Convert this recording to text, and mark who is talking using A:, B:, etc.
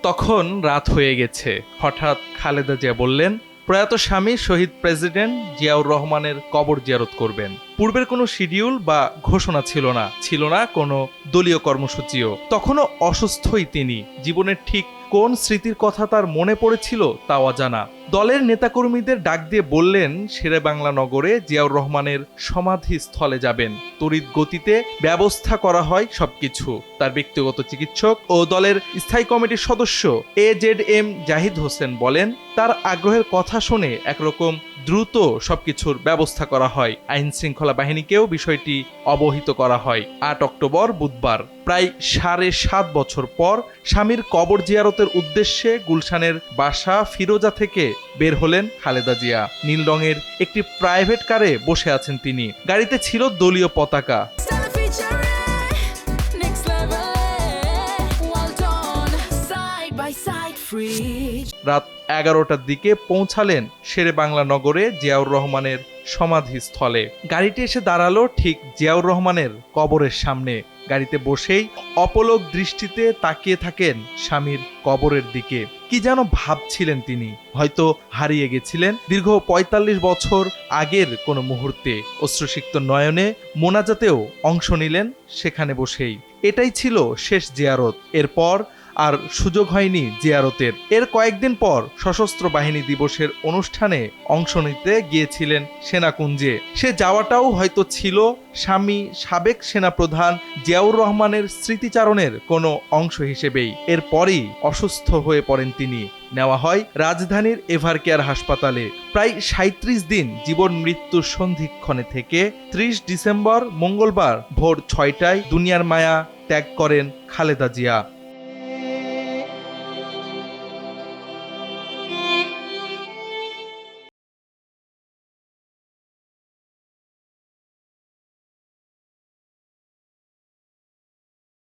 A: তখন রাত হয়ে গেছে। হঠাৎ খালেদা জিয়া বললেন, প্রয়াত স্বামী শহীদ প্রেসিডেন্ট জিয়াউর রহমানের কবর জিয়ারত করবেন। পূর্বের কোনো শিডিউল বা ঘোষণা ছিল না কোনো দলীয় কর্মসূচিও। তখনও অসুস্থই তিনি। জীবনের ঠিক কোন স্মৃতির কথা তার মনে পড়েছিল তাও অজানা। দলের নেতাকর্মীদের ডাক দিয়ে বললেন শেরেবাংলা নগরে জিয়াউর রহমানের সমাধিস্থলে যাবেন। তড়িৎ গতিতে ব্যবস্থা করা হয় সবকিছু। তার ব্যক্তিগত চিকিৎসক ও দলের স্থায়ী কমিটির সদস্য AZM জাহিদ হোসেন বলেন, তার আগ্রহের কথা শুনে একরকম দ্রুত সবকিছুর ব্যবস্থা করা হয়। আইন শৃঙ্খলা বাহিনীকেও বিষয়টি অবহিত করা হয়। ৮ অক্টোবর বুধবার প্রায় ৭.৫ বছর পর স্বামীর কবর জিয়ারতের উদ্দেশ্যে গুলশানের বাসা ফিরোজা থেকে বের হলেন খালেদা জিয়া। নীল রঙের একটি প্রাইভেট কারে বসে আছেন তিনি। গাড়িতে ছিল দলীয় পতাকা। রাত ১১টার দিকে পৌঁছালেন শেরেবাংলা নগরে জিয়াউর রহমানের সমাধিস্থলে। গাড়িটি এসে দাঁড়ালো ঠিক জিয়াউর রহমানের কবরের সামনে। গাড়িতে বসেই অপলক দৃষ্টিতে তাকিয়ে থাকেন স্বামীর কবরের দিকে। কি যেন ভাবছিলেন তিনি। হয়তো হারিয়ে গেছিলেন দীর্ঘ ৪৫ বছর আগের কোনো মুহূর্তে। অশ্রুসিক্ত নয়নে মোনাজাতেও অংশ নিলেন সেখানে বসেই। এটাই ছিল শেষ জিয়ারত। এরপর আর সুযোগ হয়নি জিয়ারতের। এর কয়েকদিন পর সশস্ত্র বাহিনী দিবসের অনুষ্ঠানে অংশ নিতে গিয়েছিলেন সেনাকুঞ্জে। সে যাওয়াটাও হয়তো ছিল স্বামী সাবেক সেনাপ্রধান জিয়াউর রহমানের স্মৃতিচারণের কোনো অংশ হিসেবেই। এরপরই অসুস্থ হয়ে পড়েন তিনি। নেওয়া হয় রাজধানীর এভারকেয়ার হাসপাতালে। প্রায় ৩৭ দিন জীবন মৃত্যুর সন্ধিক্ষণে থেকে ৩০ ডিসেম্বর মঙ্গলবার ভোর ৬টায় দুনিয়ার মায়া ত্যাগ করেন খালেদা জিয়া।